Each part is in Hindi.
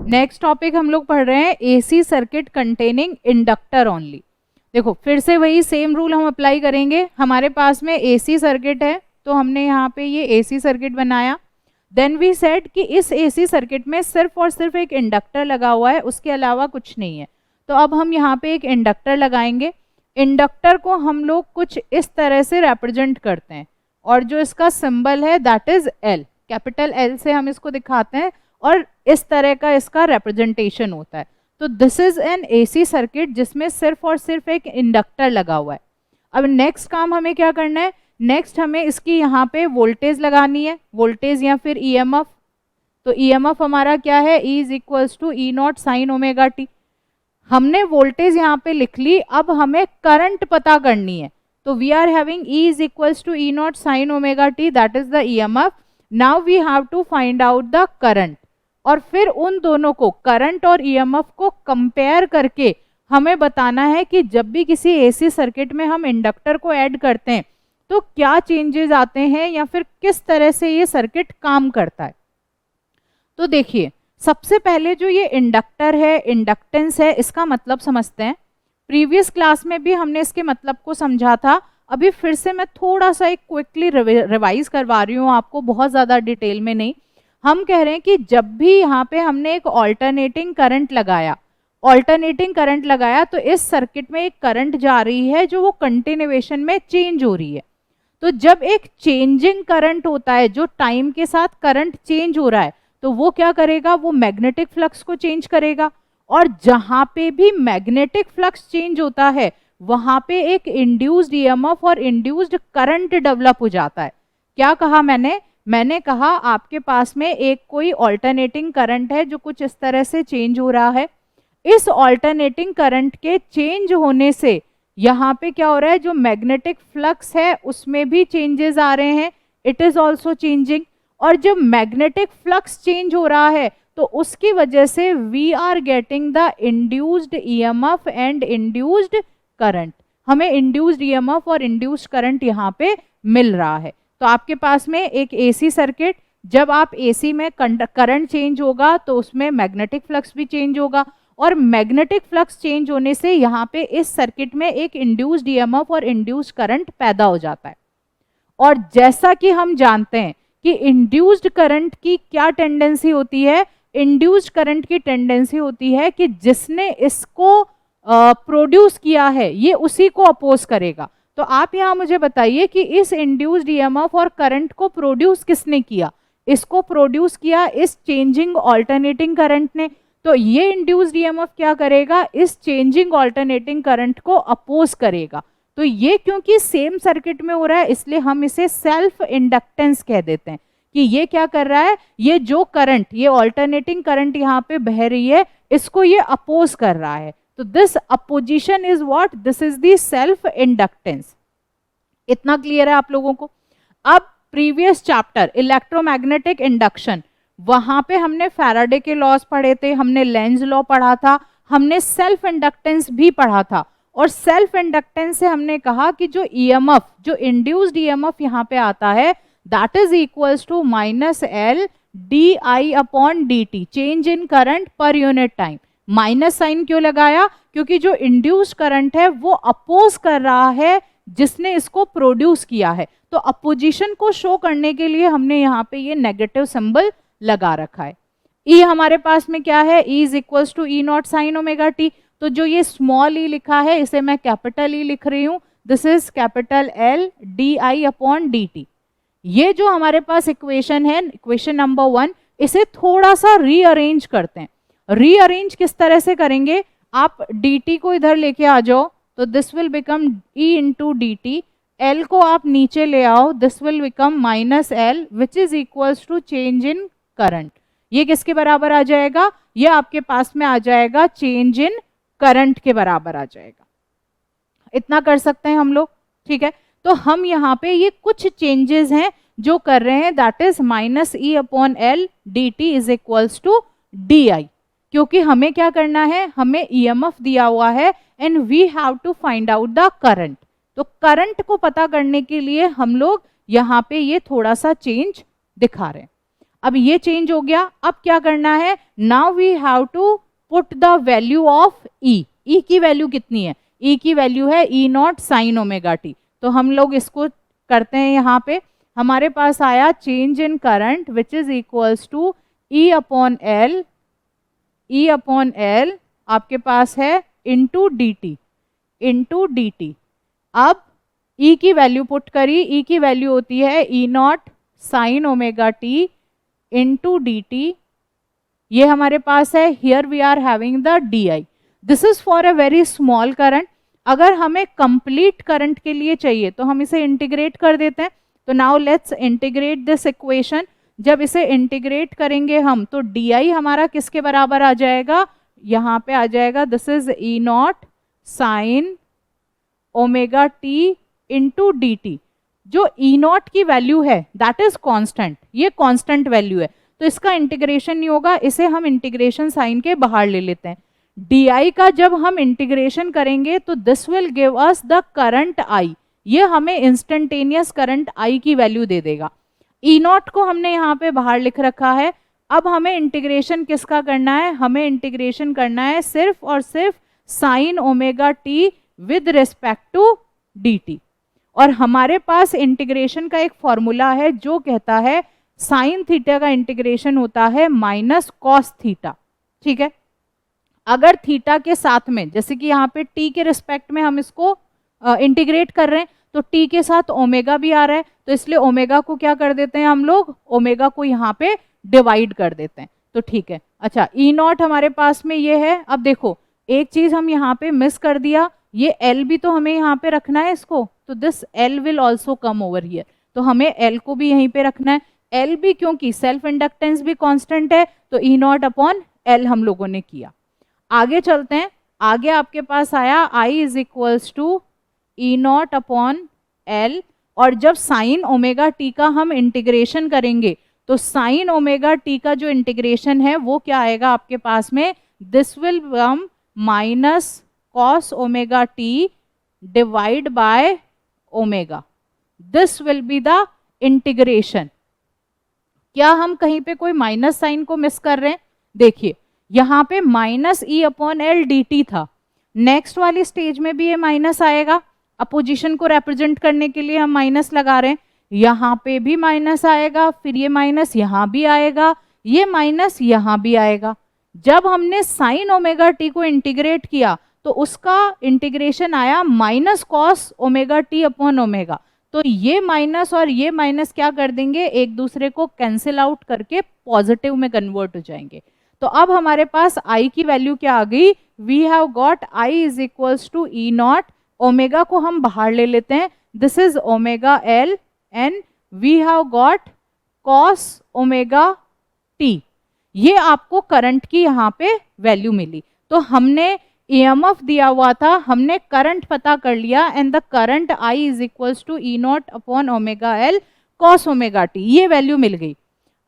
नेक्स्ट टॉपिक हम लोग पढ़ रहे हैं AC circuit containing inductor only. देखो फिर से वही सेम रूल हम अप्लाई करेंगे। हमारे पास में एसी सर्किट है तो हमने यहाँ पे ये एसी सर्किट बनाया। देन वी सेड कि इस एसी सर्किट में सिर्फ और सिर्फ एक इंडक्टर लगा हुआ है, उसके अलावा कुछ नहीं है। तो अब हम यहाँ पे एक इंडक्टर लगाएंगे। इंडक्टर को हम लोग कुछ इस तरह से रिप्रेजेंट करते हैं और जो इसका सिंबल है that is L, capital L से हम इसको दिखाते हैं और इस तरह का इसका रिप्रेजेंटेशन होता है। तो this is an AC circuit जिसमें सिर्फ और सिर्फ एक इंडक्टर लगा हुआ है। अब नेक्स्ट काम हमें क्या करना है, नेक्स्ट हमें इसकी यहाँ पे वोल्टेज लगानी है, वोल्टेज या फिर ईएमएफ। तो ईएमएफ हमारा क्या है, E is equals to E naught sine omega T. हमने वोल्टेज यहाँ पे लिख ली, अब हमें करंट पता करनी है। तो we are having E is equals to E naught sine omega T, that is the EMF. Now we have to find out the current और फिर उन दोनों को, करंट और ईएमएफ को कंपेयर करके हमें बताना है कि जब भी किसी एसी सर्किट में हम इंडक्टर को ऐड करते हैं तो क्या चेंजेस आते हैं या फिर किस तरह से ये सर्किट काम करता है। तो देखिए सबसे पहले जो ये इंडक्टर है, इंडक्टेंस है, इसका मतलब समझते हैं। प्रीवियस क्लास में भी हमने इसके मतलब को समझा था, अभी फिर से मैं थोड़ा सा एक क्विकली रिवाइज करवा रही हूँ आपको, बहुत ज़्यादा डिटेल में नहीं। हम कह रहे हैं कि जब भी यहाँ पे हमने एक ऑल्टरनेटिंग करंट लगाया, ऑल्टरनेटिंग करंट लगाया तो इस सर्किट में एक करंट जा रही है जो वो कंटिन्यूएशन में चेंज हो रही है। तो जब एक चेंजिंग करंट होता है, जो टाइम के साथ करंट चेंज हो रहा है, तो वो क्या करेगा, वो मैग्नेटिक फ्लक्स को चेंज करेगा। और जहां पे भी मैग्नेटिक फ्लक्स चेंज होता है वहां पे एक इंड्यूस्ड ईएमएफ और इंड्यूस्ड करंट डेवलप हो जाता है। क्या कहा मैंने कहा आपके पास में एक कोई ऑल्टरनेटिंग करंट है जो कुछ इस तरह से चेंज हो रहा है। इस ऑल्टरनेटिंग करंट के चेंज होने से यहाँ पे क्या हो रहा है, जो मैग्नेटिक फ्लक्स है उसमें भी चेंजेस आ रहे हैं, इट इज ऑल्सो चेंजिंग। और जब मैग्नेटिक फ्लक्स चेंज हो रहा है तो उसकी वजह से we are getting the induced EMF and induced current. हमें इंड्यूस्ड ईएमएफ और इंड्यूस्ड करंट यहाँ पे मिल रहा है। तो आपके पास में एक एसी सर्किट, जब आप एसी में करंट चेंज होगा तो उसमें मैग्नेटिक फ्लक्स भी चेंज होगा और मैग्नेटिक फ्लक्स चेंज होने से यहाँ पे इस सर्किट में एक इंड्यूस्ड ईएमएफ और इंड्यूस्ड करंट पैदा हो जाता है। और जैसा कि हम जानते हैं कि इंड्यूस्ड करंट की क्या टेंडेंसी होती है, इंड्यूस्ड करंट की टेंडेंसी होती है कि जिसने इसको प्रोड्यूस किया है ये उसी को अपोज करेगा। तो आप यहाँ मुझे बताइए कि इस इंड्यूस्ड ईएमएफ और करंट को प्रोड्यूस किसने किया, इसको प्रोड्यूस किया इस चेंजिंग ऑल्टरनेटिंग करंट ने। तो ये इंड्यूस्ड ईएमएफ क्या करेगा, इस चेंजिंग ऑल्टरनेटिंग करंट को अपोज करेगा। तो ये क्योंकि सेम सर्किट में हो रहा है इसलिए हम इसे सेल्फ इंडक्टेंस कह देते हैं कि ये क्या कर रहा है, ये जो करंट, ये ऑल्टरनेटिंग करंट यहाँ पे बह रही है इसको ये अपोज कर रहा है। तो this opposition is what, this is the self inductance. इतना क्लियर है आप लोगों को। अब प्रीवियस चैप्टर इलेक्ट्रोमैग्नेटिक इंडक्शन, वहां पे हमने फैराडे के लॉज पढ़े थे, हमने लेंज लॉ पढ़ा था, हमने सेल्फ इंडक्टेंस भी पढ़ा था। और सेल्फ इंडक्टेंस से हमने कहा कि जो ईएमएफ, जो इंड्यूस्ड ईएमएफ यहाँ पे आता है that is equals to minus L D I upon D T, change in current per unit time. Minus sign क्यों लगाया, क्योंकि जो इंड्यूस्ड करंट है वो अपोज कर रहा है जिसने इसको प्रोड्यूस किया है। तो अपोजिशन को शो करने के लिए हमने यहाँ पे ये नेगेटिव सिंबल लगा रखा है। ई हमारे पास में क्या है, E is equals to E naught sine omega T. तो जो ये स्मॉल ई लिखा है इसे मैं कैपिटल ई लिख रही हूँ, this is capital L D I upon D T. ये जो हमारे पास इक्वेशन है, इक्वेशन नंबर 1, इसे थोड़ा सा रीअरेंज करते हैं। रीअरेंज किस तरह से करेंगे, आप dt को इधर लेके आ जाओ तो this will become e into D T, L को आप नीचे ले आओ, this will become minus L which is equals to change in current. ये किसके बराबर आ जाएगा, ये आपके पास में आ जाएगा चेंज इन करंट के बराबर आ जाएगा। इतना कर सकते हैं हम लोग, ठीक है। तो हम यहाँ पे ये कुछ चेंजेस हैं जो कर रहे हैं, that is minus E upon L D T is equals to D I, क्योंकि हमें क्या करना है, हमें ईएमएफ दिया हुआ है and we have to find out the current. तो करंट को पता करने के लिए हम लोग यहाँ पे ये थोड़ा सा चेंज दिखा रहे हैं। अब ये चेंज हो गया, अब क्या करना है, now we have to put the value of E. E की वैल्यू कितनी है, ई की वैल्यू है E naught sine omega T. तो हम लोग इसको करते हैं, यहाँ पे हमारे पास आया change in current which is equals to E upon L, E upon L आपके पास है into D T, into D T. अब ई की वैल्यू पुट करी, ई की वैल्यू होती है E naught sine omega T into D T. ये हमारे पास है, here we are having the d i. This is for a very small current. अगर हमें कंप्लीट करंट के लिए चाहिए तो हम इसे इंटीग्रेट कर देते हैं। तो now let's integrate this equation. जब इसे इंटीग्रेट करेंगे हम तो डी आई हमारा किसके बराबर आ जाएगा, यहाँ पे आ जाएगा, this is E naught sine omega T into D T. जो ई नॉट की वैल्यू है दैट इज कांस्टेंट, ये कांस्टेंट वैल्यू है, तो इसका इंटीग्रेशन नहीं होगा, इसे हम इंटीग्रेशन साइन के बाहर ले लेते हैं। डी आई का जब हम इंटीग्रेशन करेंगे तो this will give us the current आई, ये हमें इंस्टेंटेनियस करंट आई की वैल्यू दे देगा। ई नॉट को हमने यहाँ पे बाहर लिख रखा है। अब हमें इंटीग्रेशन किसका करना है, हमें इंटीग्रेशन करना है सिर्फ और सिर्फ sine omega T with respect to D T. और हमारे पास इंटीग्रेशन का एक फॉर्मूला है जो कहता है साइन थीटा का इंटीग्रेशन होता है माइनस कॉस थीटा। ठीक है, अगर थीटा के साथ में, जैसे कि यहाँ पे टी के रिस्पेक्ट में हम इसको इंटीग्रेट कर रहे हैं, तो टी के साथ ओमेगा भी आ रहा है, तो इसलिए ओमेगा को क्या कर देते हैं हम लोग, ओमेगा को यहाँ पे डिवाइड कर देते हैं। तो ठीक है, अच्छा ई नॉट हमारे पास में ये है। अब देखो एक चीज हम यहाँ पे मिस कर दिया, ये एल भी तो हमें यहाँ पे रखना है इसको, तो this L will also come over here, तो हमें एल को भी यहीं पे रखना है। एल भी क्योंकि सेल्फ इंडक्टेंस भी कांस्टेंट है, तो ई नॉट अपॉन एल हम लोगों ने किया। आगे चलते हैं, आगे आपके पास आया I is equals to E naught upon L, और जब साइन ओमेगा टी का हम इंटीग्रेशन करेंगे तो साइन ओमेगा टी का जो इंटीग्रेशन है वो क्या आएगा आपके पास में, this will come minus cos omega T divide by omega, this will be the integration. क्या हम कहीं पे कोई माइनस साइन को मिस कर रहे हैं, देखिए यहाँ पे minus E upon L D T था, नेक्स्ट वाली स्टेज में भी ये माइनस आएगा, अपोजिशन को रिप्रेजेंट करने के लिए हम माइनस लगा रहे हैं, यहाँ पे भी माइनस आएगा, फिर ये माइनस यहाँ भी आएगा, ये माइनस यहाँ भी आएगा। जब हमने साइन ओमेगा टी को इंटीग्रेट किया तो उसका इंटीग्रेशन आया minus cos omega T upon omega, तो ये माइनस और ये माइनस क्या कर देंगे, एक दूसरे को कैंसिल आउट करके पॉजिटिव में कन्वर्ट हो जाएंगे। तो अब हमारे पास आई की वैल्यू क्या आ गई, we have got I is equals to E naught, omega को हम बाहर ले लेते हैं, this is omega L, and we have got cos omega T. ये आपको करंट की यहाँ पे वैल्यू मिली। तो हमने ईएमएफ दिया हुआ था, हमने करंट पता कर लिया, and the current I is equals to E naught upon omega L cos omega T, ये वैल्यू मिल गई।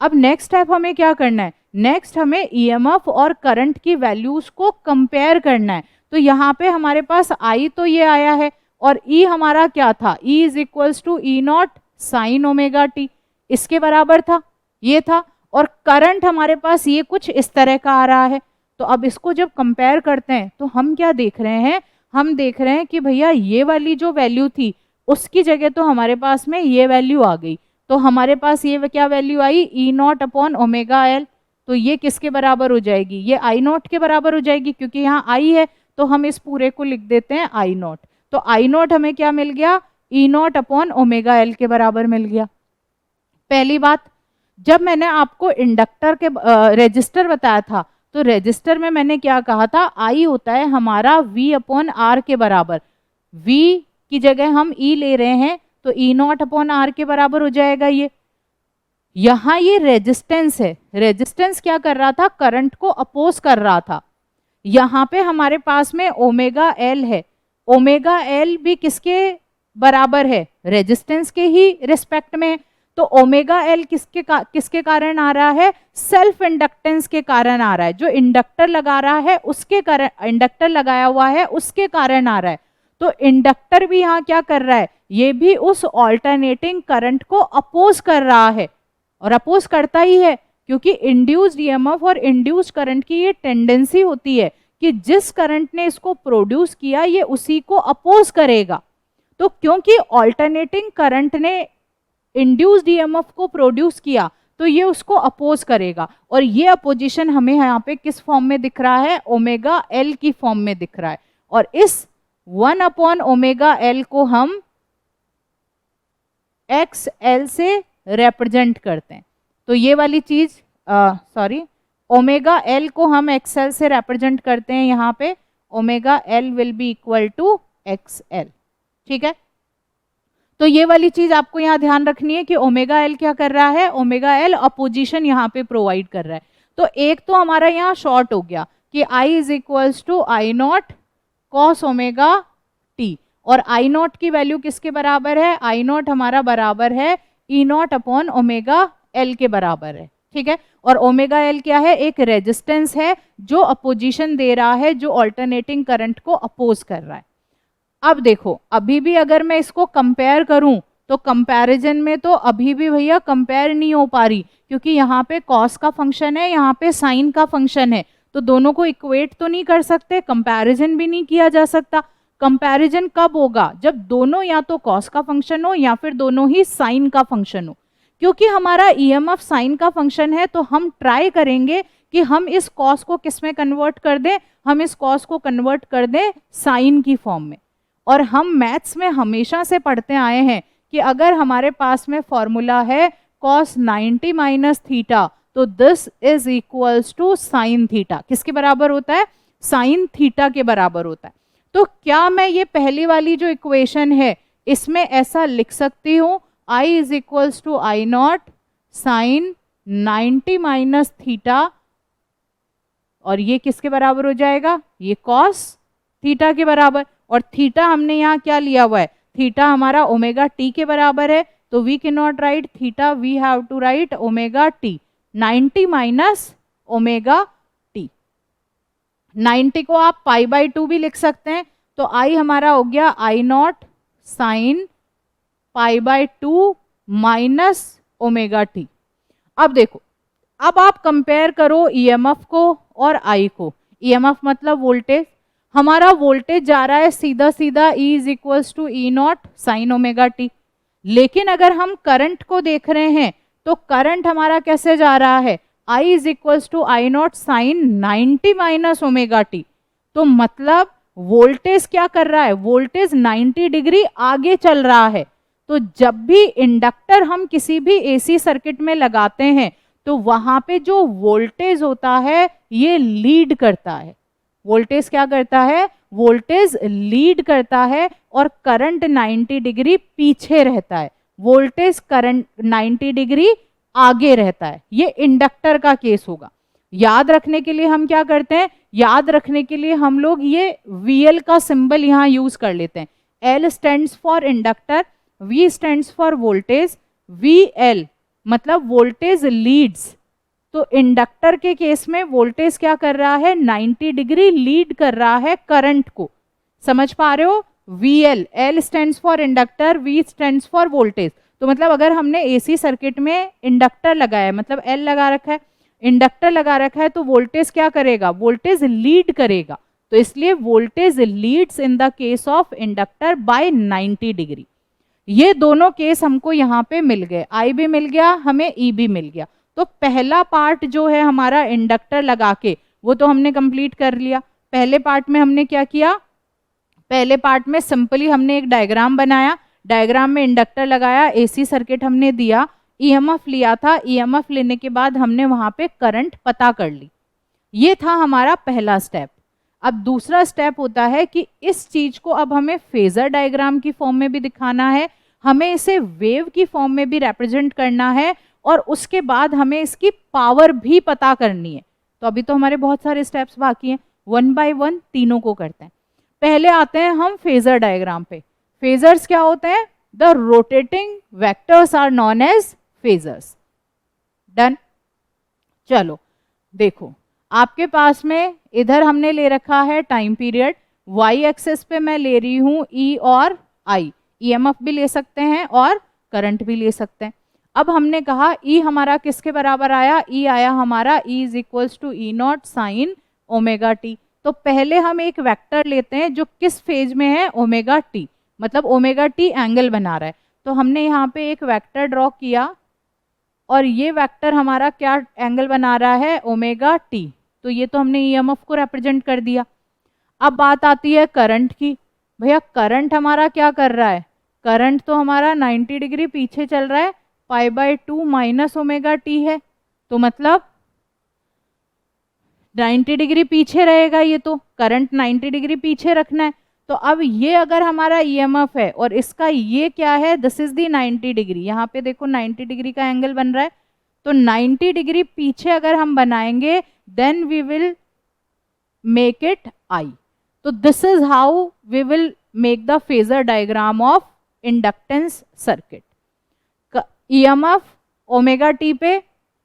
अब नेक्स्ट स्टेप हमें क्या करना है, नेक्स्ट हमें ईएमएफ और करंट की वैल्यूज को कंपेयर करना है। तो यहाँ पे हमारे पास आई तो ये आया है, और ई हमारा क्या था, E is equals to E naught sine omega T, इसके बराबर था, ये था, और करंट हमारे पास ये कुछ इस तरह का आ रहा है। तो अब इसको जब कंपेयर करते हैं तो हम क्या देख रहे हैं, हम देख रहे हैं कि भैया ये वाली जो वैल्यू थी उसकी जगह तो हमारे पास में ये वैल्यू आ गई, तो हमारे पास ये क्या वैल्यू आई, ई नॉट अपॉन ओमेगा एल, तो ये किसके बराबर हो जाएगी, ये आई नॉट के बराबर हो जाएगी, क्योंकि यहाँ आई है तो हम इस पूरे को लिख देते हैं आई नॉट। तो आई नॉट हमें क्या मिल गया, ई नॉट अपॉन ओमेगा एल के बराबर मिल गया। पहली बात, जब मैंने आपको इंडक्टर के रेजिस्टर बताया था, तो रेजिस्टर में मैंने क्या कहा था, आई होता है हमारा V अपॉन आर के बराबर, V की जगह हम E ले रहे हैं तो ई नॉट अपॉन आर के बराबर हो जाएगा। ये यहाँ ये रेजिस्टेंस है, रेजिस्टेंस क्या कर रहा था, करंट को अपोज कर रहा था। यहाँ पे हमारे पास में ओमेगा एल है, ओमेगा एल भी किसके बराबर है, रेजिस्टेंस के ही रिस्पेक्ट में, तो ओमेगा एल किसके कारण आ रहा है, सेल्फ इंडक्टेंस के कारण आ रहा है, जो इंडक्टर लगा रहा है उसके कारण, इंडक्टर लगाया हुआ है उसके कारण आ रहा है। तो इंडक्टर भी यहाँ क्या कर रहा है, ये भी उस ऑल्टरनेटिंग करंट को अपोज कर रहा है, और अपोज करता ही है, क्योंकि इंड्यूस्ड ईएमएफ और इंड्यूस्ड करंट की ये टेंडेंसी होती है कि जिस करंट ने इसको प्रोड्यूस किया ये उसी को अपोज करेगा। तो क्योंकि ऑल्टरनेटिंग करंट ने इंड्यूस्ड ईएमएफ को प्रोड्यूस किया तो ये उसको अपोज करेगा, और ये अपोजिशन हमें यहाँ पे किस फॉर्म में दिख रहा है, ओमेगा एल की फॉर्म में दिख रहा है। और इस 1/ओमेगा एल को हम एक्स एल से रिप्रेजेंट करते हैं। तो ये वाली चीज ओमेगा एल को हम एक्स एल से रिप्रेजेंट करते हैं, यहाँ पे omega L will be equal to X L. ठीक है, तो ये वाली चीज आपको यहाँ ध्यान रखनी है कि ओमेगा एल क्या कर रहा है, ओमेगा एल अपोजिशन यहाँ पे प्रोवाइड कर रहा है। तो एक तो हमारा यहाँ शॉर्ट हो गया कि I is equals to I naught cos omega t, और आई नॉट की वैल्यू किसके बराबर है, आई नॉट हमारा बराबर है E naught upon omega L के बराबर है। ठीक है, और ओमेगा एल क्या है, एक रेजिस्टेंस है जो अपोजिशन दे रहा है, जो ऑल्टरनेटिंग करंट को अपोज कर रहा है। अब देखो, अभी भी अगर मैं इसको कंपेयर करूं तो कंपैरिजन में तो अभी भी भैया कंपेयर नहीं हो पा रही, क्योंकि यहाँ पे कॉस का फंक्शन है, यहाँ पे साइन का फंक्शन है, तो दोनों को इक्वेट तो नहीं कर सकते, कंपैरिजन भी नहीं किया जा सकता। कंपैरिजन कब होगा, जब दोनों या तो कॉस का फंक्शन हो या फिर दोनों ही साइन का फंक्शन हो। क्योंकि हमारा ईएमएफ साइन का फंक्शन है तो हम ट्राई करेंगे कि हम इस कॉस को किस में कन्वर्ट कर दें, हम इस कॉस को कन्वर्ट कर दें साइन की फॉर्म में। और हम मैथ्स में हमेशा से पढ़ते आए हैं कि अगर हमारे पास में फॉर्मूला है cos 90 माइनस थीटा, तो this is equals to sine theta. किसके बराबर होता है, साइन थीटा के बराबर होता है। तो क्या मैं ये पहली वाली जो इक्वेशन है इसमें ऐसा लिख सकती हूँ, I is equals to I naught sine 90 minus theta, और ये किसके बराबर हो जाएगा, ये cos थीटा के बराबर। और थीटा हमने यहाँ क्या लिया हुआ है, थीटा हमारा ओमेगा टी के बराबर है, तो we can not write theta, we have to write omega T, 90 minus omega T. 90 को आप पाई बाई 2 भी लिख सकते हैं, तो आई हमारा हो गया I naught sine pi by 2 minus omega T. अब देखो, अब आप कंपेयर करो ईएमएफ को और आई को। ईएमएफ मतलब वोल्टेज, हमारा वोल्टेज जा रहा है सीधा सीधा E is equals to E naught sine omega T. लेकिन अगर हम करंट को देख रहे हैं तो करंट हमारा कैसे जा रहा है, I is equals to I naught sine 90 minus omega T. तो मतलब वोल्टेज क्या कर रहा है, वोल्टेज 90 डिग्री आगे चल रहा है। तो जब भी इंडक्टर हम किसी भी एसी सर्किट में लगाते हैं तो वहां पे जो वोल्टेज होता है ये लीड करता है। वोल्टेज क्या करता है, वोल्टेज लीड करता है और करंट 90 डिग्री पीछे रहता है, वोल्टेज करंट 90 डिग्री आगे रहता है। ये इंडक्टर का केस होगा। याद रखने के लिए हम क्या करते हैं, याद रखने के लिए हम लोग ये VL का सिंबल यहाँ यूज कर लेते हैं। L stands for inductor, V stands for voltage, VL मतलब वोल्टेज लीड्स। तो इंडक्टर के केस में वोल्टेज क्या कर रहा है, 90 डिग्री लीड कर रहा है करंट को। समझ पा रहे हो, VL, L stands for inductor, V stands for voltage. तो मतलब अगर हमने एसी सर्किट में इंडक्टर लगाया, मतलब L लगा रखा है, इंडक्टर लगा रखा है, तो वोल्टेज क्या करेगा, वोल्टेज लीड करेगा। तो इसलिए voltage leads in the case of inductor by 90 degree. ये दोनों केस हमको यहाँ पे मिल गए, I भी मिल गया हमें, E भी मिल गया। तो पहला पार्ट जो है हमारा इंडक्टर लगा के, वो तो हमने कंप्लीट कर लिया। पहले पार्ट में हमने क्या किया, पहले पार्ट में सिंपली हमने एक डायग्राम बनाया, डायग्राम में इंडक्टर लगाया, एसी सर्किट हमने दिया, ईएमएफ लिया था, ईएमएफ लेने के बाद हमने वहां पे करंट पता कर ली। ये था हमारा पहला स्टेप। अब दूसरा स्टेप होता है कि इस चीज को अब हमें फेजर डायग्राम की फॉर्म में भी दिखाना है, हमें इसे वेव की फॉर्म में भी रिप्रेजेंट करना है, और उसके बाद हमें इसकी पावर भी पता करनी है। तो अभी तो हमारे बहुत सारे स्टेप्स बाकी हैं, 1 बाय 1 तीनों को करते हैं। पहले आते हैं हम फेजर डायग्राम पे। फेजर्स क्या होते हैं, the rotating vectors are known as phasors. Done. चलो देखो, आपके पास में इधर हमने ले रखा है टाइम पीरियड, वाई एक्सेस पे मैं ले रही हूँ E और I, ईएमएफ भी ले सकते हैं और करंट भी ले सकते हैं। अब हमने कहा E हमारा किसके बराबर आया, E आया हमारा E is equals to E naught sine omega T. तो पहले हम एक वेक्टर लेते हैं जो किस फेज में है, ओमेगा टी, मतलब ओमेगा टी एंगल बना रहा है। तो हमने यहाँ पे एक वेक्टर ड्रॉ किया और ये वेक्टर हमारा क्या एंगल बना रहा है, ओमेगा टी। तो ये तो हमने ईएमएफ को रिप्रेजेंट कर दिया। अब बात आती है करंट की। भैया करंट हमारा क्या कर रहा है, करंट तो हमारा 90 डिग्री पीछे चल रहा है, π/2 माइनस ओमेगा टी है, तो मतलब 90 डिग्री पीछे रहेगा। ये तो करंट 90 डिग्री पीछे रखना है। तो अब ये अगर हमारा ईएमएफ है और इसका ये क्या है, दिस इज दी 90 डिग्री, यहाँ पे देखो 90 डिग्री का एंगल बन रहा है। तो 90 डिग्री पीछे अगर हम बनाएंगे then we will make it I. तो this is how we will make the phasor diagram of inductance circuit. EMF omega t पे,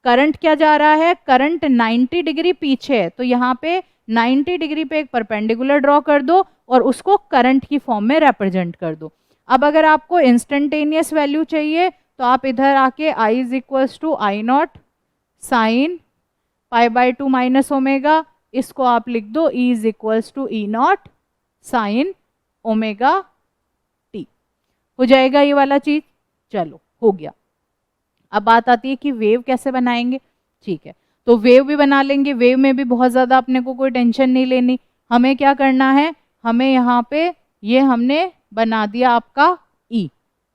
करंट क्या जा रहा है, करंट 90 डिग्री पीछे है, तो यहाँ पे 90 डिग्री पे एक परपेंडिकुलर ड्रॉ कर दो और उसको करंट की फॉर्म में रिप्रेजेंट कर दो। अब अगर आपको इंस्टेंटेनियस वैल्यू चाहिए तो आप इधर आके I is equals to I naught sine π/2 minus omega, इसको आप लिख दो E is equals to E naught sine omega t. हो जाएगा ये वाला चीज, चलो हो गया। अब बात आती है कि वेव कैसे बनाएंगे। ठीक है, तो वेव भी बना लेंगे। वेव में भी बहुत ज़्यादा अपने को कोई टेंशन नहीं लेनी। हमें क्या करना है, हमें यहाँ पे ये हमने बना दिया आपका E,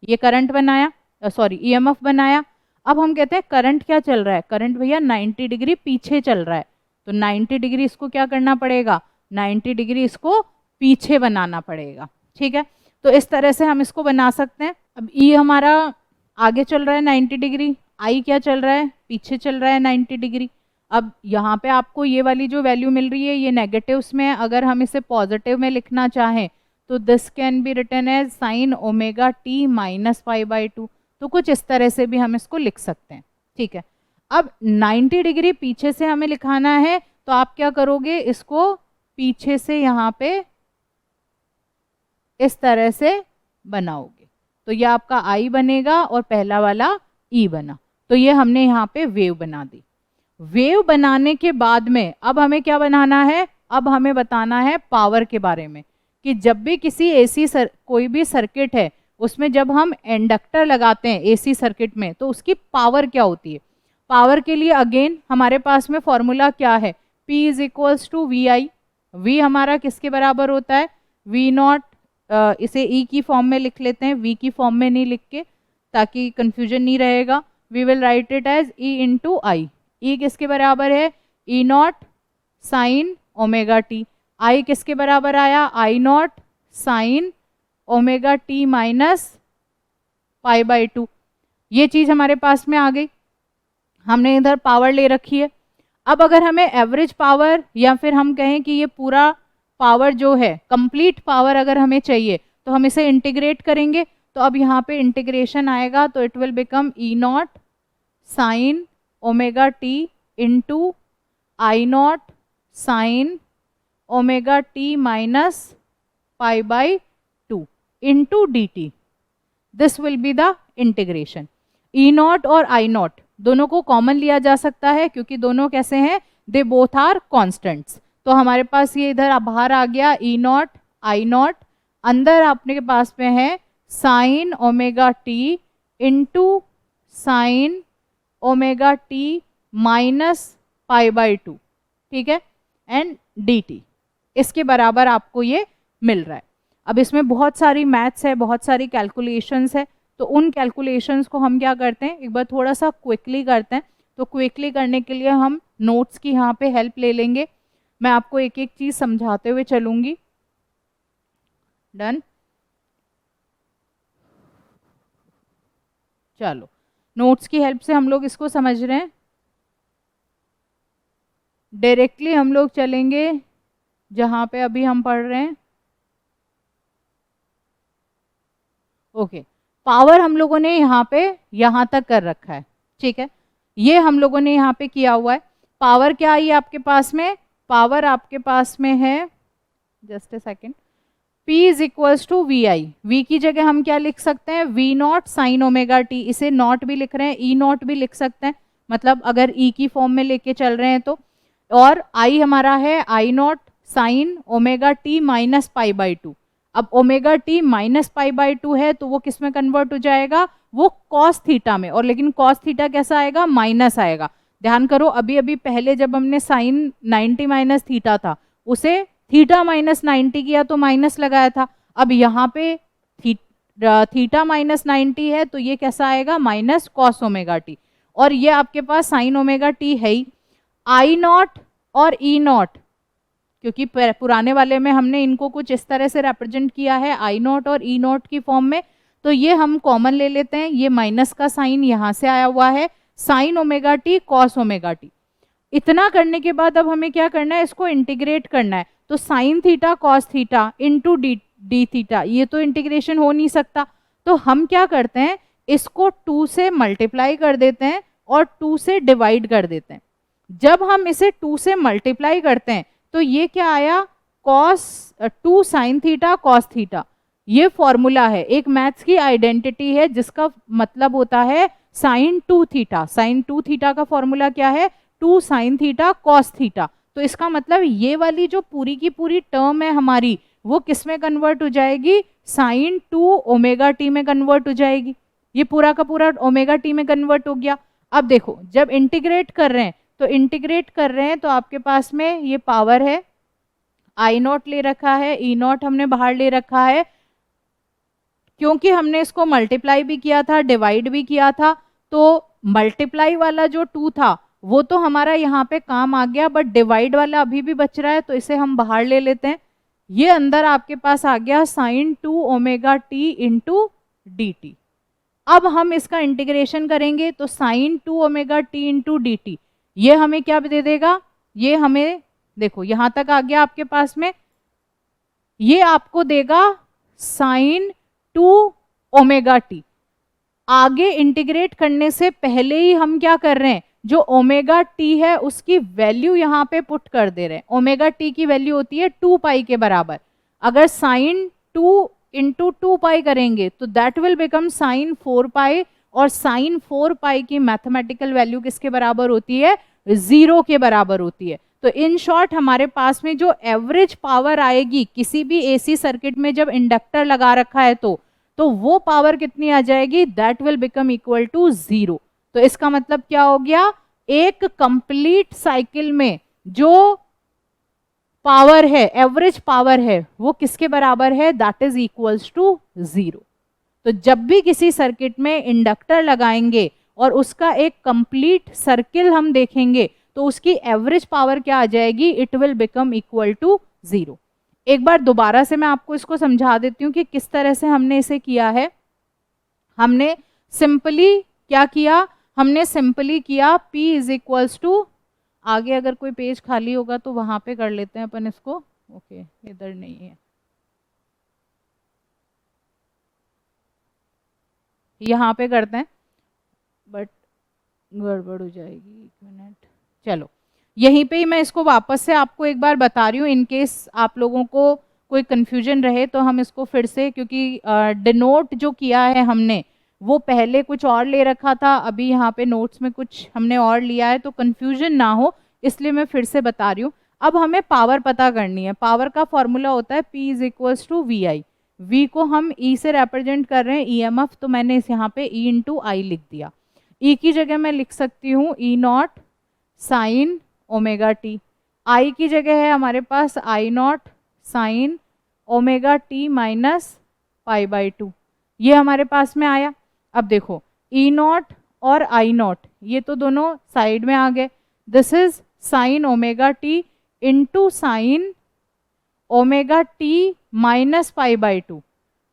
ये करंट बनाया, सॉरी ईएमएफ बनाया। अब हम कहते हैं करंट क्या चल रहा है, करंट भैया 90 डिग्री पीछे चल रहा है, तो 90 डिग्री इसको क्या करना पड़ेगा, 90 डिग्री इसको पीछे बनाना पड़ेगा। ठीक है, तो इस तरह से हम इसको बना सकते हैं। अब E हमारा आगे चल रहा है 90 डिग्री, I क्या चल रहा है, पीछे चल रहा है 90 डिग्री। अब यहाँ पे आपको ये वाली जो वैल्यू मिल रही है ये नेगेटिव्स में है, अगर हम इसे पॉजिटिव में लिखना चाहें तो this can be written as sine omega t minus π/2। तो कुछ इस तरह से भी हम इसको लिख सकते हैं। ठीक है, अब 90 डिग्री पीछे से हमें लिखाना है, तो आप क्या करोगे, इसको पीछे से यहाँ पे इस तरह से बनाओगे, तो ये आपका I बनेगा और पहला वाला E बना। तो ये हमने यहाँ पे वेव बना दी। वेव बनाने के बाद में अब हमें क्या बनाना है, अब हमें बताना है पावर के बारे में, कि जब भी किसी एसी कोई भी सर्किट है उसमें जब हम इंडक्टर लगाते हैं एसी सर्किट में, तो उसकी पावर क्या होती है। पावर के लिए अगेन हमारे पास में फॉर्मूला क्या है, P is equals to VI। V हमारा किसके बराबर होता है, V नॉट, इसे E की फॉर्म में लिख लेते हैं, V की फॉर्म में नहीं लिख के, ताकि कंफ्यूजन नहीं रहेगा। We will write it as E into I. E किसके बराबर है, E naught sine omega t. I किसके बराबर आया, I naught sine omega t minus π/2। ये चीज हमारे पास में आ गई, हमने इधर पावर ले रखी है। अब अगर हमें एवरेज पावर या फिर हम कहें कि ये पूरा पावर जो है, कंप्लीट पावर अगर हमें चाहिए, तो हम इसे इंटीग्रेट करेंगे। तो अब यहाँ पे इंटीग्रेशन आएगा, तो it will become E naught sine omega T into I naught sine omega t minus π/2 into dt। This will be the integration. E naught और I नॉट दोनों को कॉमन लिया जा सकता है, क्योंकि दोनों कैसे हैं, दे बोथ आर कॉन्स्टेंट्स। तो हमारे पास ये इधर बाहर आ गया E नॉट I नॉट, अंदर आपने के पास में है sine omega T into sine omega t minus π/2। ठीक है, एंड dt, इसके बराबर आपको ये मिल रहा है। अब इसमें बहुत सारी मैथ्स है, बहुत सारी कैलकुलेशंस है, तो उन कैलकुलेशंस को हम क्या करते हैं, एक बार थोड़ा सा क्विकली करते हैं। तो क्विकली करने के लिए हम नोट्स की यहाँ पे हेल्प ले लेंगे। मैं आपको एक एक चीज समझाते हुए चलूंगी। डन, चलो नोट्स की हेल्प से हम लोग इसको समझ रहे हैं। डायरेक्टली हम लोग चलेंगे जहाँ पे अभी हम पढ़ रहे हैं। ओके, पावर हम लोगों ने यहाँ पे यहाँ तक कर रखा है। ठीक है, ये हम लोगों ने यहाँ पे किया हुआ है। पावर क्या आई आपके पास में, पावर आपके पास में है, just a second, P is equals to V I, V की जगह हम क्या लिख सकते हैं, V naught sine omega T, इसे नॉट भी लिख रहे हैं, E नॉट भी लिख सकते हैं, मतलब अगर E की फॉर्म में लेके चल रहे हैं तो, और I हमारा है I naught sine omega t minus pi by two. अब omega t minus pi by two है तो वो किस में कन्वर्ट हो जाएगा, वो कॉस थीटा में, और लेकिन कॉस थीटा कैसा आएगा, माइनस आएगा। ध्यान करो अभी अभी पहले जब हमने साइन 90 माइनस थीटा था उसे थीटा माइनस 90 किया तो माइनस लगाया था, अब यहाँ पे थीटा माइनस 90 है तो ये कैसा आएगा, माइनस कॉस ओमेगा टी, और ये आपके पास साइन ओमेगा टी है ही। आई नॉट और ई नॉट, क्योंकि पुराने वाले में हमने इनको कुछ इस तरह से रिप्रेजेंट किया है आई नॉट और ई नॉट की फॉर्म में, तो ये हम कॉमन ले लेते हैं, ये माइनस का साइन यहाँ से आया हुआ है, sine omega T cos omega T. इतना करने के बाद अब हमें क्या करना है, इसको इंटीग्रेट करना है, तो sine theta cos theta into D theta, ये तो इंटीग्रेशन हो नहीं सकता, तो हम क्या करते हैं, इसको 2 से मल्टीप्लाई कर देते हैं और 2 से डिवाइड कर देते हैं। जब हम इसे 2 से मल्टीप्लाई करते हैं तो ये क्या आया, cos 2 sine theta cos theta, ये फॉर्मूला है, एक मैथ्स की आइडेंटिटी है जिसका मतलब होता है साइन 2 थीटा। साइन 2 थीटा का फॉर्मूला क्या है, 2 साइन थीटा कॉस थीटा, तो इसका मतलब ये वाली जो पूरी की पूरी टर्म है हमारी वो किस में कन्वर्ट हो जाएगी, साइन 2 ओमेगा टी में कन्वर्ट हो जाएगी, ये पूरा का पूरा ओमेगा टी में कन्वर्ट हो गया। अब देखो जब इंटीग्रेट कर रहे हैं तो इंटीग्रेट कर रहे हैं तो आपके पास में ये पावर है, आई नॉट ले रखा है, ई नॉट हमने बाहर ले रखा है, क्योंकि हमने इसको मल्टीप्लाई भी किया था डिवाइड भी किया था, तो मल्टीप्लाई वाला जो 2 था वो तो हमारा यहाँ पे काम आ गया, बट डिवाइड वाला अभी भी बच रहा है तो इसे हम बाहर ले लेते हैं। ये अंदर आपके पास आ गया sine 2 omega T into D T. अब हम इसका इंटीग्रेशन करेंगे तो sine 2 omega T into D T, ये हमें क्या दे देगा, ये हमें देखो यहाँ तक आ गया आपके पास में, ये आपको देगा साइन 2 ओमेगा टी। आगे इंटीग्रेट करने से पहले ही हम क्या कर रहे हैं, जो ओमेगा टी है उसकी वैल्यू यहाँ पे पुट कर दे रहे हैं। ओमेगा टी की वैल्यू होती है 2 पाई के बराबर, अगर साइन 2 इंटू 2 पाई करेंगे तो दैट विल बिकम साइन 4 पाई, और साइन 4 पाई की मैथमेटिकल वैल्यू किसके बराबर होती है, 0 के बराबर होती है। तो इन शॉर्ट हमारे पास में जो एवरेज पावर आएगी किसी भी एसी सर्किट में जब इंडक्टर लगा रखा है तो वो पावर कितनी आ जाएगी, that will become equal to 0। तो इसका मतलब क्या हो गया, एक कंप्लीट साइकिल में जो पावर है, एवरेज पावर है, वो किसके बराबर है, दैट इज इक्वल्स टू 0। तो जब भी किसी सर्किट में इंडक्टर लगाएंगे और उसका एक कंप्लीट सर्किल हम देखेंगे तो उसकी एवरेज पावर क्या आ जाएगी, it will become equal to 0। एक बार दोबारा से मैं आपको इसको समझा देती हूँ कि किस तरह से हमने इसे किया है। हमने सिंपली क्या किया, हमने सिंपली किया P इज इक्वल्स टू, आगे अगर कोई पेज खाली होगा तो वहां पे कर लेते हैं अपन इसको, ओके इधर नहीं है, यहाँ पे करते हैं बट गड़बड़ हो जाएगी, 1 मिनट, चलो यहीं पे ही मैं इसको वापस से आपको एक बार बता रही हूँ, इनकेस आप लोगों को कोई कंफ्यूजन रहे तो हम इसको फिर से, क्योंकि डिनोट जो किया है हमने वो पहले कुछ और ले रखा था, अभी यहाँ पे नोट्स में कुछ हमने और लिया है, तो कंफ्यूजन ना हो इसलिए मैं फिर से बता रही हूँ। अब हमें पावर पता करनी है, पावर का फॉर्मूला होता है P is equals to V I, V को हम E से रिप्रेजेंट कर रहे हैं EMF, तो मैंने इस यहाँ पे E इंटू आई लिख दिया। E की जगह मैं लिख सकती हूँ E naught sine omega t, I की जगह है हमारे पास I naught sine omega t minus pi by to, ये हमारे पास में आया। अब देखो E नॉट और I नॉट ये तो दोनों साइड में आ गए, this is sine omega T into sine omega t minus pi by to.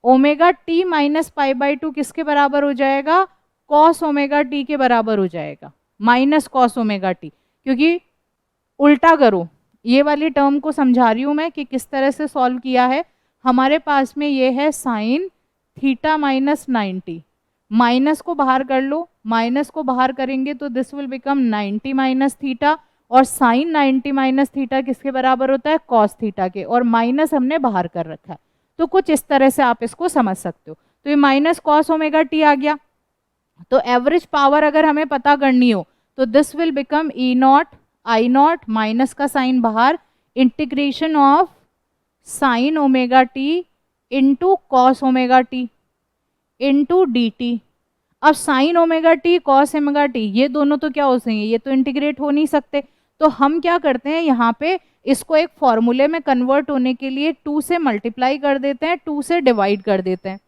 Omega t minus pi by to किसके बराबर हो जाएगा, कॉस ओमेगा टी के बराबर हो जाएगा, माइनस कॉस ओमेगा टी, क्योंकि उल्टा करो, ये वाली टर्म को समझा रही हूँ मैं कि किस तरह से सॉल्व किया है। हमारे पास में ये है साइन थीटा माइनस 90, माइनस को बाहर कर लो, माइनस को बाहर करेंगे तो this will become 90 minus theta, और साइन 90 माइनस थीटा किसके बराबर होता है, कॉस थीटा के, और माइनस हमने बाहर कर रखा है। तो कुछ इस तरह से आप इसको समझ सकते हो। तो ये माइनस कॉस ओमेगा टी आ गया। तो एवरेज पावर अगर हमें पता करनी हो तो this will become E naught I naught, minus का साइन बाहर, integration of sine omega T into cos omega T into D T. अब sine omega T cos omega T ये दोनों तो क्या हो सकेंगे, ये तो इंटीग्रेट हो नहीं सकते। तो हम क्या करते हैं, यहाँ पे इसको एक फॉर्मूले में कन्वर्ट होने के लिए 2 से मल्टीप्लाई कर देते हैं, 2 से डिवाइड कर देते हैं।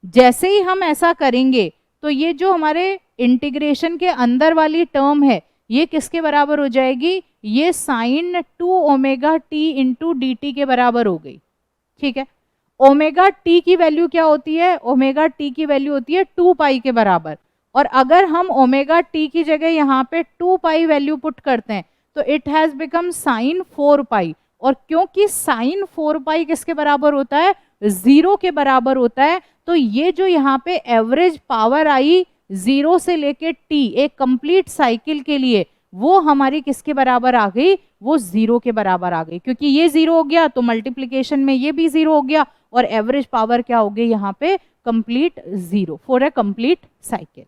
जैसे ही हम ऐसा करेंगे तो ये जो हमारे इंटीग्रेशन के अंदर वाली टर्म है ये किसके बराबर हो जाएगी, ये sine 2 omega T into D T के बराबर हो गई। ठीक है, ओमेगा टी की वैल्यू क्या होती है, ओमेगा टी की वैल्यू होती है 2 पाई के बराबर। और अगर हम ओमेगा टी की जगह यहाँ पे 2 पाई वैल्यू पुट करते हैं तो इट हैज बिकम साइन 4 पाई। और क्योंकि साइन 4 पाई किसके बराबर होता है, 0 के बराबर होता है, तो ये जो यहाँ पे एवरेज पावर आई 0 से लेके टी एक कंप्लीट साइकिल के लिए, वो हमारी किसके बराबर आ गई, वो 0 के बराबर आ गई। क्योंकि ये 0 हो गया तो मल्टीप्लीकेशन में ये भी 0 हो गया और एवरेज पावर क्या हो गई यहाँ पे, complete 0 for a complete cycle.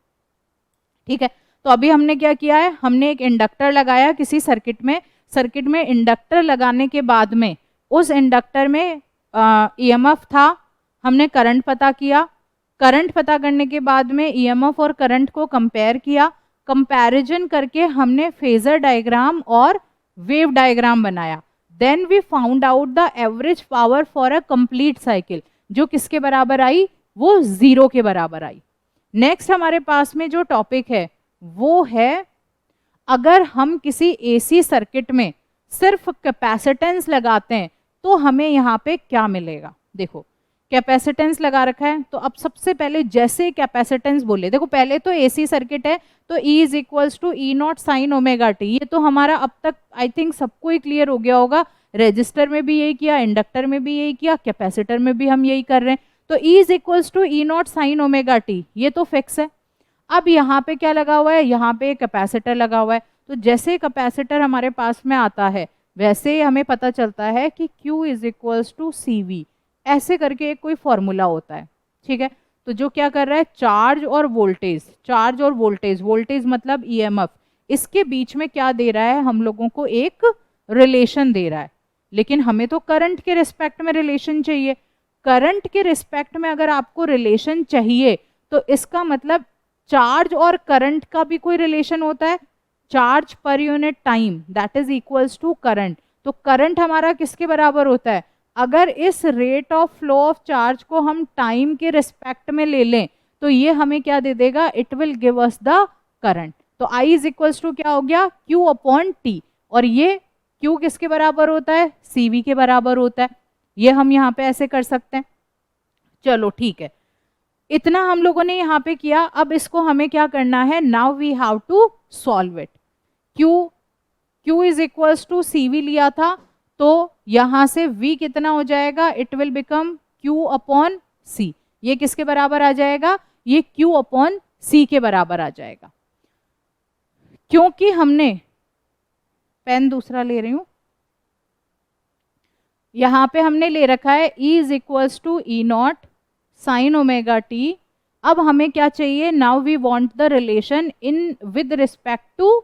ठीक है, तो अभी हमने क्या किया है, हमने एक इंडक्टर लगाया किसी सर्किट में। सर्किट में इंडक्टर लगाने के बाद में उस इंडक्टर में ईएमएफ था, हमने करंट पता किया। करंट पता करने के बाद में ईएमएफ और करंट को कंपेयर किया। कंपैरिजन करके हमने फेजर डायग्राम और वेव डायग्राम बनाया। Then we found out the average power for a complete cycle, जो किसके बराबर आई, वो 0 के बराबर आई। नेक्स्ट हमारे पास में जो टॉपिक है वो है, अगर हम किसी एसी सर्किट में सिर्फ कैपेसिटेंस लगाते हैं तो हमें यहाँ पे क्या मिलेगा। देखो कैपेसिटेंस लगा रखा है, तो अब सबसे पहले जैसे कैपेसिटेंस बोले, देखो पहले तो एसी सर्किट है तो E is equals to E naught sine omega T, ये तो हमारा अब तक आई थिंक सबको ही क्लियर हो गया होगा। रजिस्टर में भी यही किया, इंडक्टर में भी यही किया, कैपेसिटर में भी हम यही कर रहे हैं। तो E is equals to E naught sine omega T, ये तो फिक्स है। अब यहाँ पे क्या लगा हुआ है, यहाँ पे कैपेसिटर लगा हुआ है। तो जैसे कैपेसिटर हमारे पास में आता है वैसे हमें पता चलता है कि Q is equals to C V, ऐसे करके एक कोई फॉर्मूला होता है। ठीक है, तो जो क्या कर रहा है, चार्ज और वोल्टेज, चार्ज और वोल्टेज, वोल्टेज मतलब ईएमएफ, इसके बीच में क्या दे रहा है, हम लोगों को एक रिलेशन दे रहा है। लेकिन हमें तो करंट के रिस्पेक्ट में रिलेशन चाहिए। करंट के रिस्पेक्ट में अगर आपको रिलेशन चाहिए तो इसका मतलब चार्ज और करंट का भी कोई रिलेशन होता है, charge per unit time that is equals to current. तो करंट हमारा किसके बराबर होता है, अगर इस rate of flow of charge को हम टाइम के रिस्पेक्ट में ले लें तो ये हमें क्या दे देगा, it will give us the current. तो I इज इक्वल्स टू क्या हो गया, Q अपॉन टी, और ये Q किसके बराबर होता है, CV के बराबर होता है। ये हम यहाँ पे ऐसे कर सकते हैं। चलो ठीक है, इतना हम लोगों ने यहाँ पे किया। अब इसको हमें क्या करना है, now we have to solve it. Q is equals to CV लिया था, तो यहाँ से V कितना हो जाएगा, it will become Q upon C। ये किसके बराबर आ जाएगा, ये Q अपॉन C के बराबर आ जाएगा। क्योंकि हमने, पेन दूसरा ले रही हूं, यहाँ पे हमने ले रखा है E is equals to E naught sine omega T. अब हमें क्या चाहिए, now we want the relation in with respect to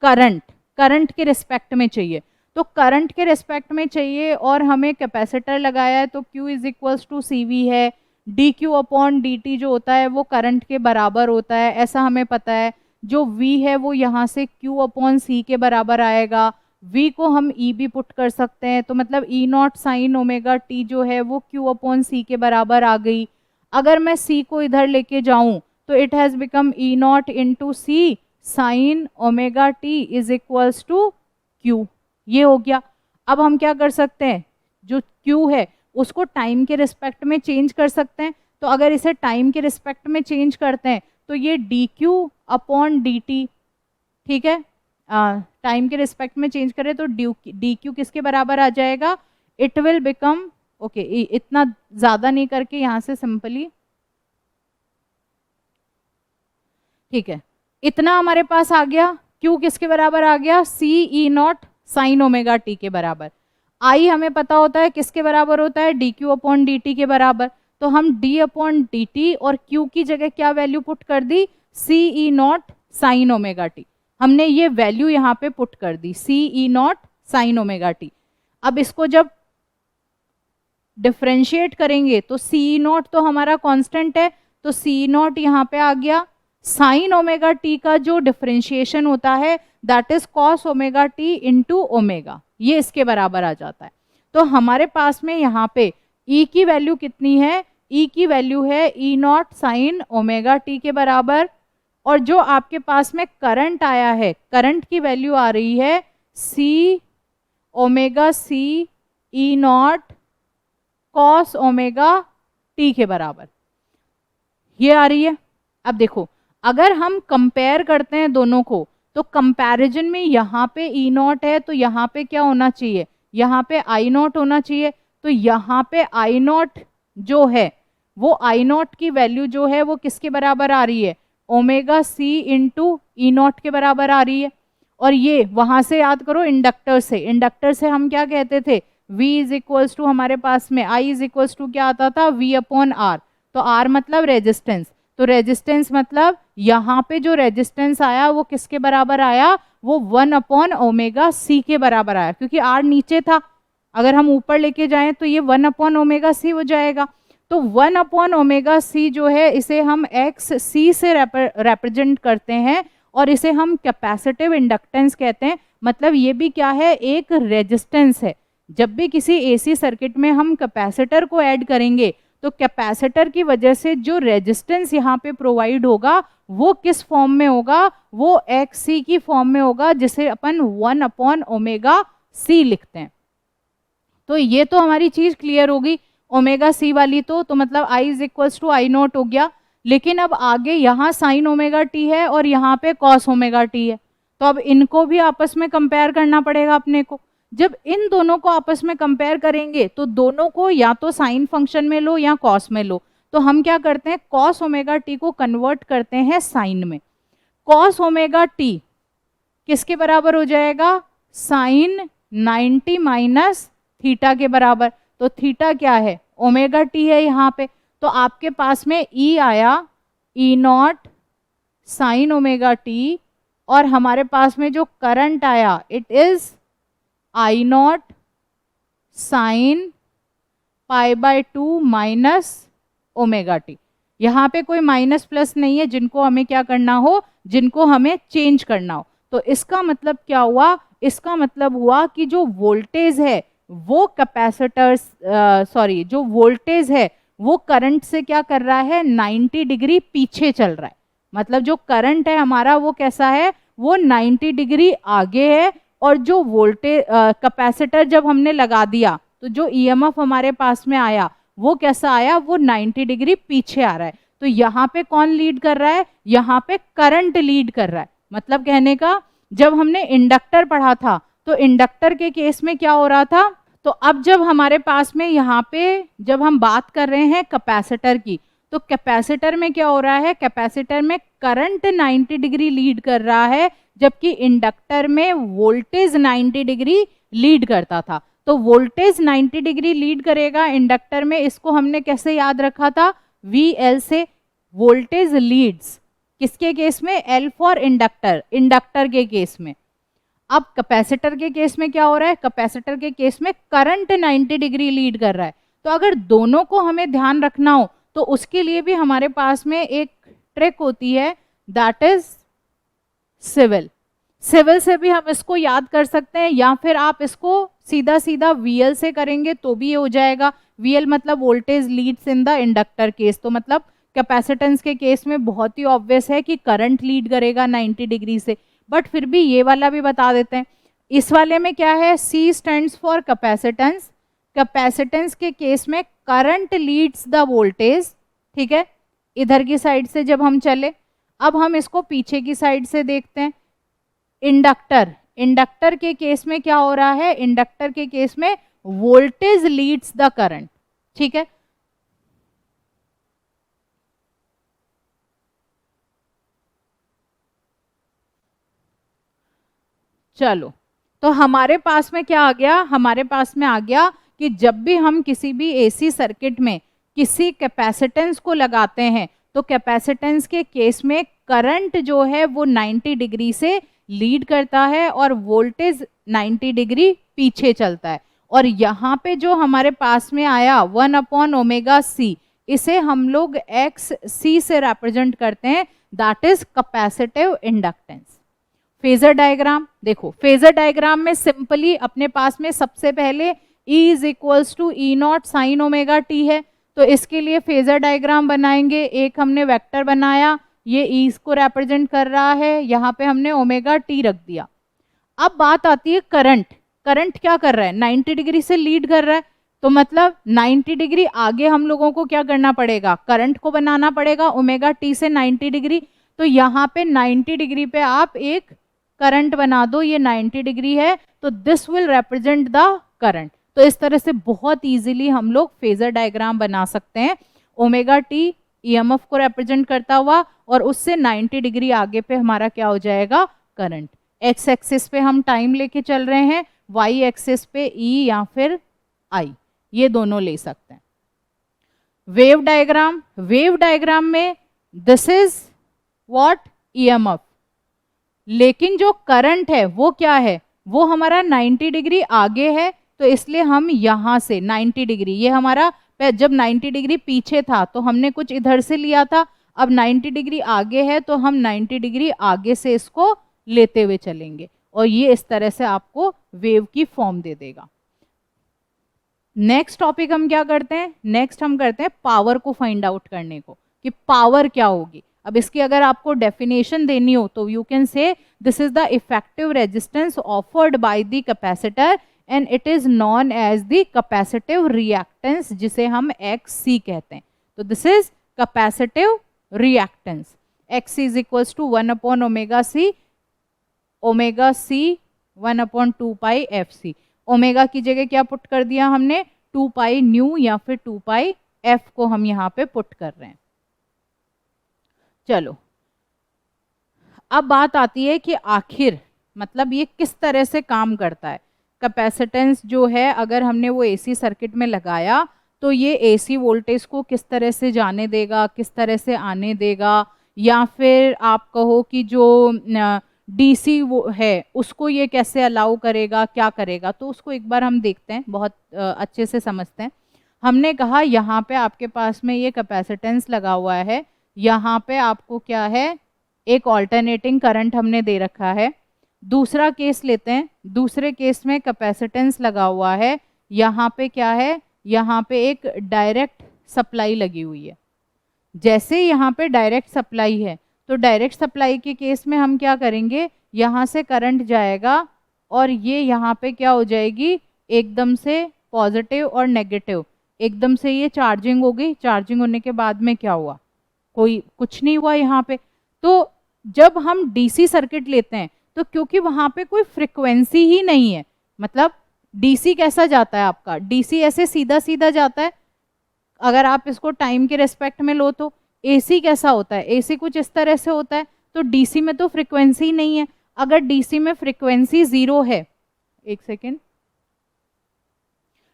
current, current के रिस्पेक्ट में चाहिए। तो करंट के रिस्पेक्ट में चाहिए और हमें कैपेसिटर लगाया है तो Q is equals to C V है, D Q upon D T जो होता है वो करंट के बराबर होता है, ऐसा हमें पता है। जो V है वो यहाँ से Q अपॉन सी के बराबर आएगा। V को हम E भी पुट कर सकते हैं, तो मतलब ई नॉट साइन ओमेगा टी जो है वो Q अपॉन सी के बराबर आ गई। अगर मैं C को इधर लेके जाऊं तो it has become E naught into C sine omega T is equals to Q, ये हो गया। अब हम क्या कर सकते हैं, जो Q है उसको टाइम के रिस्पेक्ट में चेंज कर सकते हैं। तो अगर इसे टाइम के रिस्पेक्ट में चेंज करते हैं तो ये D Q upon D T, ठीक है, टाइम के रिस्पेक्ट में चेंज करें तो डी क्यू किसके बराबर आ जाएगा, इट विल बिकम, ओके इतना ज़्यादा नहीं करके यहाँ से सिंपली, ठीक है, इतना हमारे पास आ गया। Q किसके बराबर आ गया, सी E naught sine omega T के बराबर। आई हमें पता होता है किसके बराबर होता है, D Q upon D T के बराबर। तो हम डी अपॉन डी टी और क्यू की जगह क्या वैल्यू पुट कर दी, सी E naught sine omega T. हमने ये वैल्यू यहाँ पे पुट कर दी, सी E naught sine omega T. अब इसको जब डिफ्रेंशिएट करेंगे तो सी नॉट तो हमारा कांस्टेंट है, तो सी नॉट यहाँ पे आ गया। साइन ओमेगा टी का जो डिफ्रेंशिएशन होता है that is cos omega T into omega, ये इसके बराबर आ जाता है। तो हमारे पास में यहाँ पे ई की वैल्यू कितनी है, ई की वैल्यू है E naught sine omega T के बराबर। और जो आपके पास में करंट आया है, करंट की वैल्यू आ रही है C omega C E naught cos omega T के बराबर, ये आ रही है। अब देखो अगर हम कंपेयर करते हैं दोनों को, तो कंपैरिजन में यहाँ पे ई नॉट है तो यहाँ पे क्या होना चाहिए, यहाँ पे आई नॉट होना चाहिए। तो यहाँ पे आई नॉट जो है वो आई नॉट की वैल्यू जो है वो किसके बराबर आ रही है, omega C into E naught के बराबर आ रही है। और ये वहां से याद करो इंडक्टर से, इंडक्टर से हम क्या कहते थे, V इज इक्वल्स टू हमारे पास में I इज इक्वल्स टू क्या आता था, V अपॉन R। तो R मतलब रेजिस्टेंस, तो रेजिस्टेंस मतलब यहाँ पे जो रेजिस्टेंस आया वो किसके बराबर आया, वो 1 अपॉन ओमेगा सी के बराबर आया, क्योंकि R नीचे था, अगर हम ऊपर लेके जाएं तो ये 1 अपॉन ओमेगा सी हो जाएगा। तो 1 अपॉन ओमेगा सी जो है इसे हम एक्स सी से रिप्रेजेंट करते हैं और इसे हम कैपेसिटिव इंडक्टेंस कहते हैं। मतलब ये भी क्या है, एक रेजिस्टेंस है। जब भी किसी एसी सर्किट में हम कैपेसिटर को ऐड करेंगे तो कैपेसिटर की वजह से जो रेजिस्टेंस यहाँ पे प्रोवाइड होगा वो किस फॉर्म में होगा, वो एक्स सी की फॉर्म में होगा, जिसे अपन 1 अपॉन ओमेगा सी लिखते हैं। तो ये तो हमारी चीज क्लियर होगी, ओमेगा सी वाली तो मतलब I is equals to I naught हो गया। लेकिन अब आगे यहाँ साइन ओमेगा टी है और यहाँ पे कॉस ओमेगा टी है, तो अब इनको भी आपस में कंपेयर करना पड़ेगा अपने को। जब इन दोनों को आपस में कंपेयर करेंगे तो दोनों को या तो साइन फंक्शन में लो या कॉस में लो। तो हम क्या करते हैं, कॉस ओमेगा टी को कन्वर्ट करते हैं साइन में। कॉस ओमेगा टी किसके बराबर हो जाएगा, साइन 90 माइनस थीटा के बराबर। तो थीटा क्या है, ओमेगा टी है यहाँ पे। तो आपके पास में ई आया ई नॉट साइन ओमेगा टी, और हमारे पास में जो करंट आया it is I naught sine pi by 2 minus omega T. यहाँ पे कोई माइनस प्लस नहीं है, जिनको हमें क्या करना हो, जिनको हमें चेंज करना हो। तो इसका मतलब क्या हुआ, इसका मतलब हुआ कि जो वोल्टेज है वो कैपेसिटर सॉरी जो वोल्टेज है वो करंट से क्या कर रहा है, 90 डिग्री पीछे चल रहा है। मतलब जो करंट है हमारा वो कैसा है, वो 90 डिग्री आगे है, और जो वोल्टेज कैपेसिटर जब हमने लगा दिया तो जो ईएमएफ हमारे पास में आया वो कैसा आया, वो 90 डिग्री पीछे आ रहा है। तो यहाँ पे कौन लीड कर रहा है, यहाँ पे करंट लीड कर रहा है। मतलब कहने का, जब हमने इंडक्टर पढ़ा था तो इंडक्टर के केस में क्या हो रहा था, तो अब जब हमारे पास में यहाँ पे जब हम बात कर रहे हैं कैपेसिटर की, तो कैपेसिटर में क्या हो रहा है, कैपेसिटर में करंट 90 डिग्री लीड कर रहा है, जबकि इंडक्टर में वोल्टेज 90 डिग्री लीड करता था। तो वोल्टेज 90 डिग्री लीड करेगा इंडक्टर में, इसको हमने कैसे याद रखा था, VL से। वोल्टेज लीड्स किसके केस में, L फॉर इंडक्टर, इंडक्टर के केस में। अब कैपेसिटर के केस में क्या हो रहा है, कैपेसिटर के केस में करंट 90 डिग्री लीड कर रहा है। तो अगर दोनों को हमें ध्यान रखना हो तो उसके लिए भी हमारे पास में एक ट्रिक होती है, दैट इज सिविल। सिविल से भी हम इसको याद कर सकते हैं, या फिर आप इसको सीधा सीधा VL से करेंगे तो भी ये हो जाएगा। VL मतलब voltage leads in the inductor case. तो मतलब कैपेसिटेंस के केस में बहुत ही ऑब्वियस है कि करंट लीड करेगा 90 डिग्री से, बट फिर भी ये वाला भी बता देते हैं। इस वाले में क्या है, C stands for capacitance. Capacitance के केस में करंट लीड्स द वोल्टेज, ठीक है, इधर की साइड से जब हम चले। अब हम इसको पीछे की साइड से देखते हैं, इंडक्टर, इंडक्टर के केस में क्या हो रहा है, इंडक्टर के केस में वोल्टेज लीड्स द करंट, ठीक है। चलो, तो हमारे पास में क्या आ गया, हमारे पास में आ गया कि जब भी हम किसी भी एसी सर्किट में किसी कैपेसिटेंस को लगाते हैं तो कैपेसिटेंस के केस में करंट जो है वो 90 डिग्री से लीड करता है और वोल्टेज 90 डिग्री पीछे चलता है। और यहाँ पे जो हमारे पास में आया 1/ωc, इसे हम लोग XC से रिप्रेजेंट करते हैं, that is capacitive inductance. Phasor diagram देखो, फेजर डायग्राम में सिंपली अपने पास में सबसे पहले E is equals to E0 sin ωt है, तो इसके लिए फेजर डायग्राम बनाएंगे। एक हमने वेक्टर बनाया, ये E को रिप्रेजेंट कर रहा है, यहाँ पे हमने ωt रख दिया। अब बात आती है करंट, करंट क्या कर रहा है, 90 डिग्री से लीड कर रहा है, तो मतलब 90 डिग्री आगे हम लोगों को क्या करना पड़ेगा, करंट को बनाना पड़ेगा ωt से 90 डिग्री। तो यहाँ पे 90 डिग्री पे आप एक करंट बना दो, ये 90 डिग्री है, तो this will represent the current. तो इस तरह से बहुत इजीली हम लोग फेजर डायग्राम बना सकते हैं, ωt EMF को रिप्रेजेंट करता हुआ और उससे 90 डिग्री आगे पे हमारा क्या हो जाएगा, करंट। एक्स एक्सिस पे हम टाइम लेके चल रहे हैं, वाई एक्सिस पे E या फिर I, ये दोनों ले सकते हैं। वेव डायग्राम, वेव डायग्राम में दिस इज व्हाट, EMF, लेकिन जो करंट है वो क्या है, वो हमारा 90 डिग्री आगे है, तो इसलिए हम यहाँ से 90 डिग्री, ये हमारा जब 90 डिग्री पीछे था तो हमने कुछ इधर से लिया था, अब 90 डिग्री आगे है तो हम 90 डिग्री आगे से इसको लेते हुए चलेंगे और ये इस तरह से आपको वेव की फॉर्म दे देगा। नेक्स्ट टॉपिक हम क्या करते हैं, नेक्स्ट हम करते हैं पावर को फाइंड आउट करने को, कि पावर क्या होगी। अब इसकी अगर आपको डेफिनेशन देनी हो तो you can say this is the effective resistance offered by the capacitor and it is known as the capacitive reactance, जिसे हम XC कहते हैं। तो this is capacitive reactance, XC is equals to 1/ωc, ωc 1/2πfc। Omega की जगह क्या पुट कर दिया हमने, 2π न्यू या फिर 2π f को हम यहाँ पे पुट कर रहे हैं। चलो अब बात आती है कि आखिर मतलब ये किस तरह से काम करता है। कैपेसिटेंस जो है अगर हमने वो एसी सर्किट में लगाया तो ये एसी वोल्टेज को किस तरह से जाने देगा, किस तरह से आने देगा, या फिर आप कहो कि जो डीसी वो है उसको ये कैसे अलाउ करेगा, क्या करेगा। तो उसको एक बार हम देखते हैं, बहुत अच्छे से समझते हैं। हमने कहा यहाँ पे आपके पास में ये कैपेसिटेंस लगा हुआ है, यहाँ पे आपको क्या है, एक ऑल्टरनेटिंग करंट हमने दे रखा है। दूसरा केस लेते हैं, दूसरे केस में कैपेसिटेंस लगा हुआ है, यहाँ पे क्या है, यहाँ पे एक डायरेक्ट सप्लाई लगी हुई है। जैसे यहाँ पे डायरेक्ट सप्लाई है तो डायरेक्ट सप्लाई के केस में हम क्या करेंगे, यहाँ से करंट जाएगा और ये यहाँ पे क्या हो जाएगी, एकदम से पॉजिटिव और नेगेटिव, एकदम से ये चार्जिंग हो गई। चार्जिंग होने के बाद में क्या हुआ, कोई कुछ नहीं हुआ यहाँ पे। तो जब हम डीसी सर्किट लेते हैं तो क्योंकि वहाँ पे कोई फ्रिक्वेंसी ही नहीं है, मतलब डीसी कैसा जाता है आपका, डीसी ऐसे सीधा सीधा जाता है। अगर आप इसको टाइम के रेस्पेक्ट में लो तो एसी कैसा होता है, एसी कुछ इस तरह से होता है। तो डीसी में तो फ्रिक्वेंसी नहीं है। अगर डीसी में फ्रिक्वेंसी 0 है, एक सेकेंड,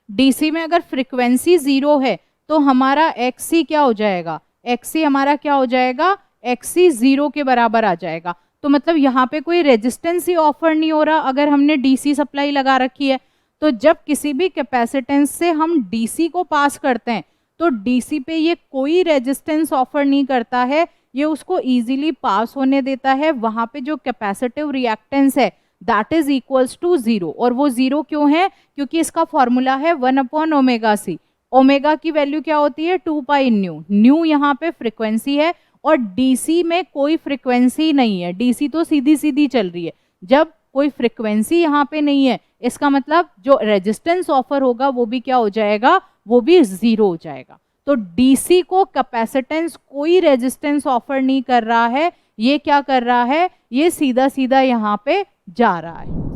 डीसी में अगर फ्रिक्वेंसी 0 है तो हमारा एक्सी क्या हो जाएगा, एक्सी हमारा क्या हो जाएगा, एक्सी 0 के बराबर आ जाएगा। तो मतलब यहाँ पे कोई रेजिस्टेंस ही ऑफर नहीं हो रहा अगर हमने डीसी सप्लाई लगा रखी है। तो जब किसी भी कैपेसिटेंस से हम डीसी को पास करते हैं तो डीसी पे ये कोई रेजिस्टेंस ऑफर नहीं करता है, ये उसको इजीली पास होने देता है। वहाँ पे जो कैपेसिटिव रिएक्टेंस है दैट इज इक्वल्स टू 0। और वो 0 क्यों है, क्योंकि इसका फॉर्मूला है 1/ωc। ओमेगा की वैल्यू क्या होती है, 2π न्यू। न्यू यहाँ पे फ्रिक्वेंसी है और डीसी में कोई फ्रिक्वेंसी नहीं है, डीसी तो सीधी सीधी चल रही है। जब कोई फ्रिक्वेंसी यहाँ पे नहीं है, इसका मतलब जो रेजिस्टेंस ऑफर होगा वो भी क्या हो जाएगा, वो भी 0 हो जाएगा। तो डीसी को कैपेसिटेंस कोई रेजिस्टेंस ऑफर नहीं कर रहा है, ये क्या कर रहा है, ये सीधा सीधा यहाँ पे जा रहा है।